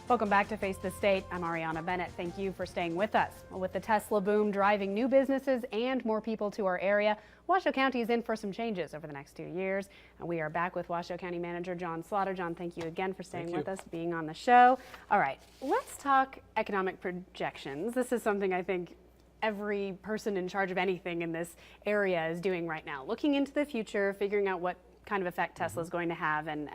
Welcome back to Face the State. I'm Ariana Bennett. Thank you for staying with us. With the Tesla boom driving new businesses and more people to our area, Washoe County is in for some changes over the next 2 years. And we are back with Washoe County Manager John Slaughter. John, thank you again for staying with us, being on the show. All right, let's talk economic projections. This is something I think every person in charge of anything in this area is doing right now, looking into the future, figuring out what kind of effect Tesla is going to have and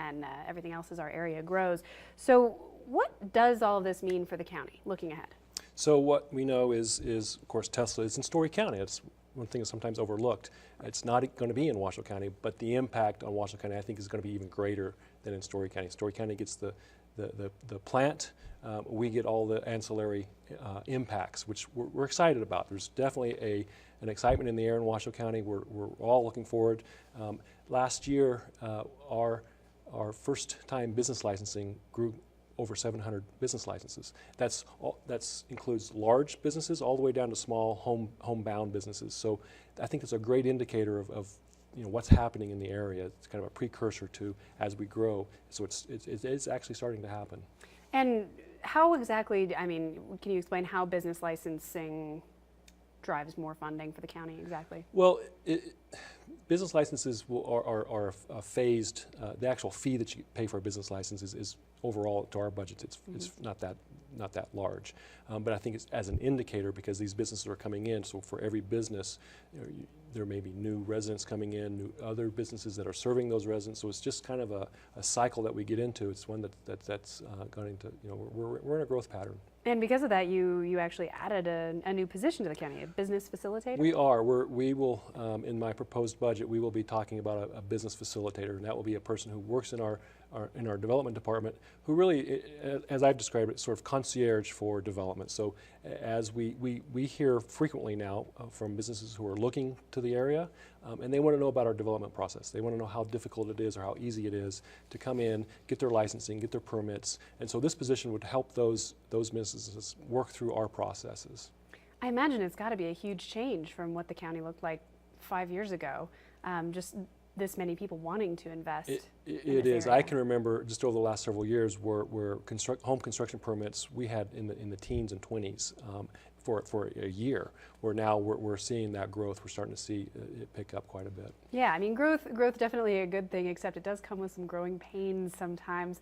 everything else as our area grows. So what does all of this mean for the county looking ahead? So what we know is of course, Tesla is in Story County. It's one thing that's sometimes overlooked. It's not going to be in Washoe County, but the impact on Washoe County, I think, is going to be even greater than in Story County. Story County gets the plant. We get all the ancillary impacts, which we're excited about. There's definitely an excitement in the air in Washoe County. We're all looking forward. Last year, our first-time business licensing grew over 700 business licenses. That's includes large businesses all the way down to small homebound businesses. So I think it's a great indicator of what's happening in the area. It's kind of a precursor to as we grow. So it's actually starting to happen. And how exactly? I mean, can you explain how business licensing drives more funding for the county exactly? Well, business licenses are phased. The actual fee that you pay for a business license is overall to our budget. It's not that large, but I think it's as an indicator because these businesses are coming in. So for every business, there may be new residents coming in, new other businesses that are serving those residents. So it's just kind of a cycle that we get into. It's one that's going to we're in a growth pattern. And because of that, you actually added a new position to the county, a business facilitator? We are. We will, in my proposed budget, we will be talking about a business facilitator, and that will be a person who works in our development department, who really, as I've described it, sort of concierge for development. So as we hear frequently now from businesses who are looking to the area, and they want to know about our development process. They want to know how difficult it is or how easy it is to come in, get their licensing, get their permits. And so this position would help those businesses work through our processes. I imagine it's got to be a huge change from what the county looked like 5 years ago. Just this many people wanting to invest. It is. Area. I can remember just over the last several years where home construction permits we had in the teens and 20s for a year. Where now we're seeing that growth. We're starting to see it pick up quite a bit. Yeah, I mean growth definitely a good thing, except it does come with some growing pains sometimes.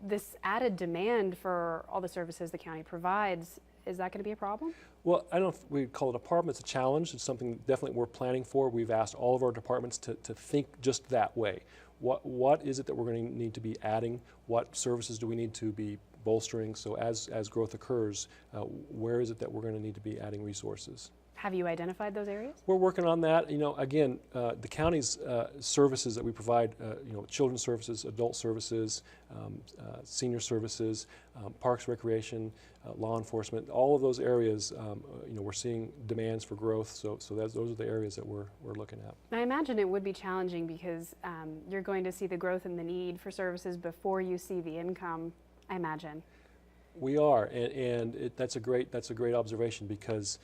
This added demand for all the services the county provides, is that going to be a problem? Well, I don't know if we call it a problem. It's a challenge. It's something definitely we're planning for. We've asked all of our departments to think just that way. What is it that we're going to need to be adding? What services do we need to be bolstering? So as growth occurs, where is it that we're going to need to be adding resources? Have you identified those areas? We're working on that. Again, the county's services that we provide, children's services, adult services, senior services, parks, recreation, law enforcement, all of those areas, we're seeing demands for growth. So those are the areas that we're looking at. I imagine it would be challenging because you're going to see the growth and the need for services before you see the income, I imagine. We are, and that's a great observation because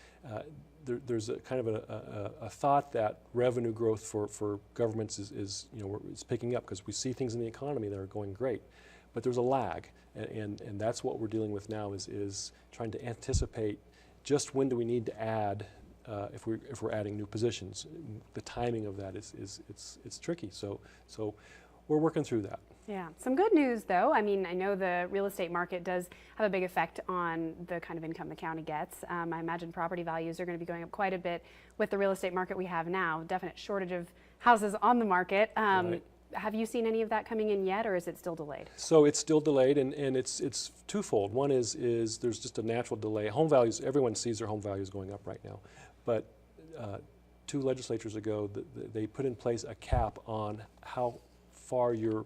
there's a kind of a thought that revenue growth for governments is picking up because we see things in the economy that are going great, but there's a lag, and that's what we're dealing with now is trying to anticipate just when do we need to add if we're adding new positions. The timing of that it's tricky. So we're working through that. Yeah, some good news though. I mean, I know the real estate market does have a big effect on the kind of income the county gets. I imagine property values are going to be going up quite a bit with the real estate market we have now. Definite shortage of houses on the market. Right. Have you seen any of that coming in yet, or is it still delayed? So it's still delayed, and it's twofold. One is there's just a natural delay. Home values, everyone sees their home values going up right now, but 2 legislatures ago they put in place a cap on how far your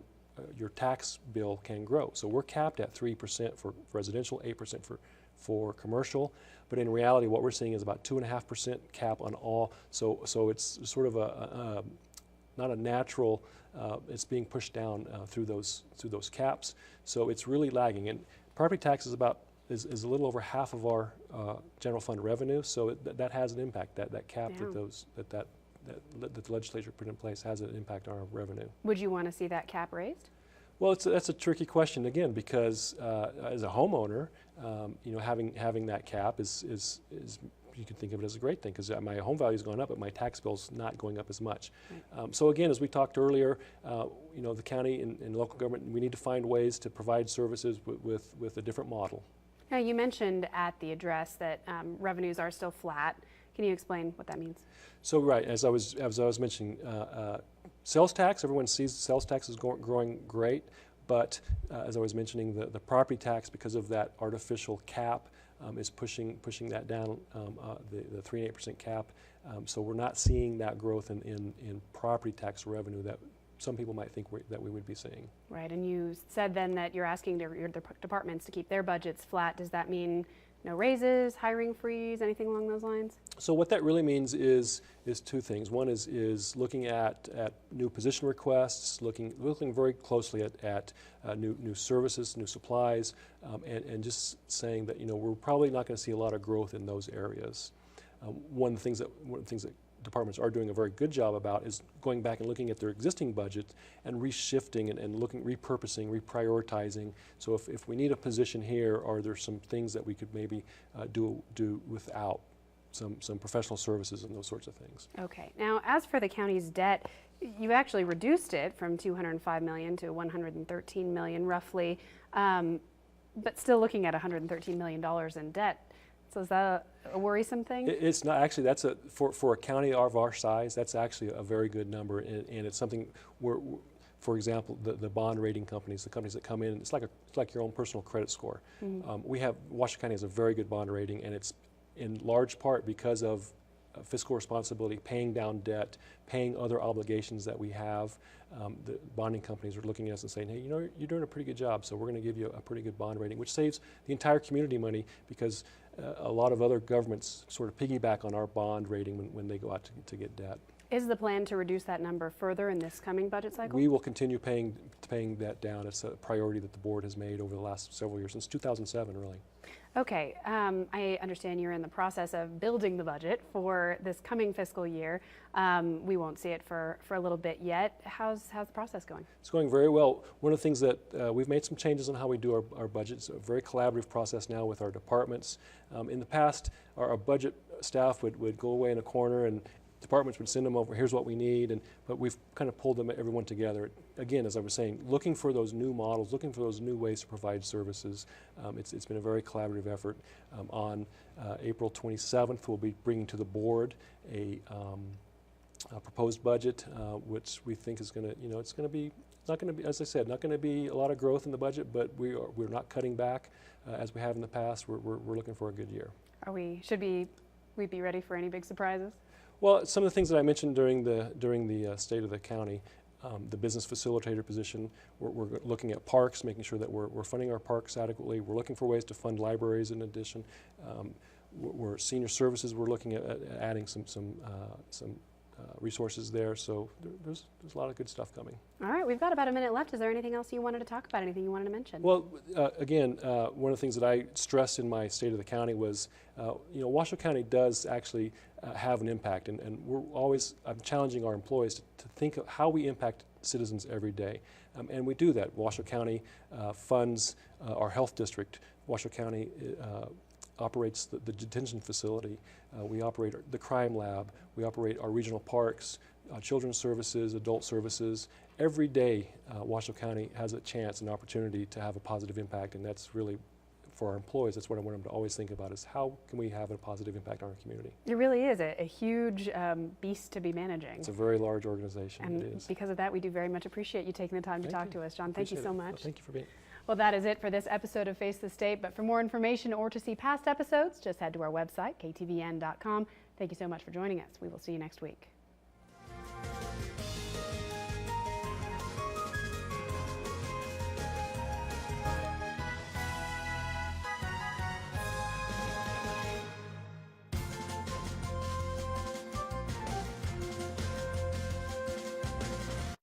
tax bill can grow. So we're capped at 3% for residential, 8% for commercial, but in reality what we're seeing is about 2.5% cap on all. So it's sort of not a natural. It's being pushed down through those caps. So it's really lagging. And property tax is a little over half of our general fund revenue. So that has an impact. That cap that the legislature put in place has an impact on our revenue. Would you want to see that cap raised? Well, that's a tricky question again, because as a homeowner, having that cap is you can think of it as a great thing, because my home value has gone up, but my tax bill's not going up as much. Right. So again, as we talked earlier, the county and local government, we need to find ways to provide services with a different model. Now, you mentioned at the address that revenues are still flat. Can you explain what that means? So right, as I was mentioning, sales tax, everyone sees sales tax is growing great, but as I was mentioning, the property tax, because of that artificial cap, is pushing that down, the 3 and 8% cap. So we're not seeing that growth in property tax revenue that some people might think that we would be seeing. Right, and you said then that you're asking your departments to keep their budgets flat. Does that mean no raises, hiring freeze, anything along those lines? So what that really means is two things. One is looking at new position requests, looking very closely at new services, new supplies, and just saying that we're probably not going to see a lot of growth in those areas. One of the things that departments are doing a very good job about is going back and looking at their existing budgets and reshifting and repurposing, reprioritizing. So if we need a position here, are there some things that we could maybe do without some professional services and those sorts of things. Okay. Now, as for the county's debt, you actually reduced it from $205 million to $113 million roughly, but still looking at $113 million in debt. So is that a worrisome thing? It's not actually. That's for a county of our size. That's actually a very good number, and it's something where, for example, the bond rating companies, the companies that come in, it's like your own personal credit score. Mm-hmm. Washoe County has a very good bond rating, and it's in large part because of fiscal responsibility, paying down debt, paying other obligations that we have. The bonding companies are looking at us and saying, hey, you're doing a pretty good job, so we're going to give you a pretty good bond rating, which saves the entire community money, because a lot of other governments sort of piggyback on our bond rating when they go out to get debt. Is the plan to reduce that number further in this coming budget cycle? We will continue paying that down. It's a priority that the board has made over the last several years, since 2007, really. Okay, I understand you're in the process of building the budget for this coming fiscal year. We won't see it for a little bit yet. How's the process going? It's going very well. One of the things that we've made some changes on how we do our budget. It's a very collaborative process now with our departments. In the past, our budget staff would go away in a corner, and departments would send them over, here's what we need, but we've kind of pulled everyone together. Again, as I was saying, looking for those new models, looking for those new ways to provide services. It's been a very collaborative effort. On April 27th, we'll be bringing to the board a proposed budget, which we think is going to, it's going to be, not going to be, as I said, not going to be a lot of growth in the budget, but we're not cutting back as we have in the past. We're looking for a good year. Should we be ready for any big surprises? Well, some of the things that I mentioned during the State of the County, the business facilitator position, we're looking at parks, making sure that we're funding our parks adequately. We're looking for ways to fund libraries in addition. We're senior services. We're looking at adding some resources there. So there's a lot of good stuff coming. All right, we've got about a minute left. Is there anything else you wanted to talk about? Anything you wanted to mention? Well, again, one of the things that I stressed in my State of the County was, Washoe County does actually have an impact, and I'm challenging our employees to think of how we impact citizens every day. And we do that. Washoe County funds our health district. Washoe County operates the detention facility. We operate the crime lab. We operate our regional parks, children's services, adult services. Every day, Washoe County has a chance, an opportunity to have a positive impact, and that's really, for our employees, that's what I want them to always think about, is how can we have a positive impact on our community. It really is a huge beast to be managing. It's a very large organization. And it is. Because of that, we do very much appreciate you taking the time to talk to us. John, thank you so much. Well, thank you for being. Well, that is it for this episode of Face the State, but for more information or to see past episodes, just head to our website, ktvn.com. Thank you so much for joining us. We will see you next week.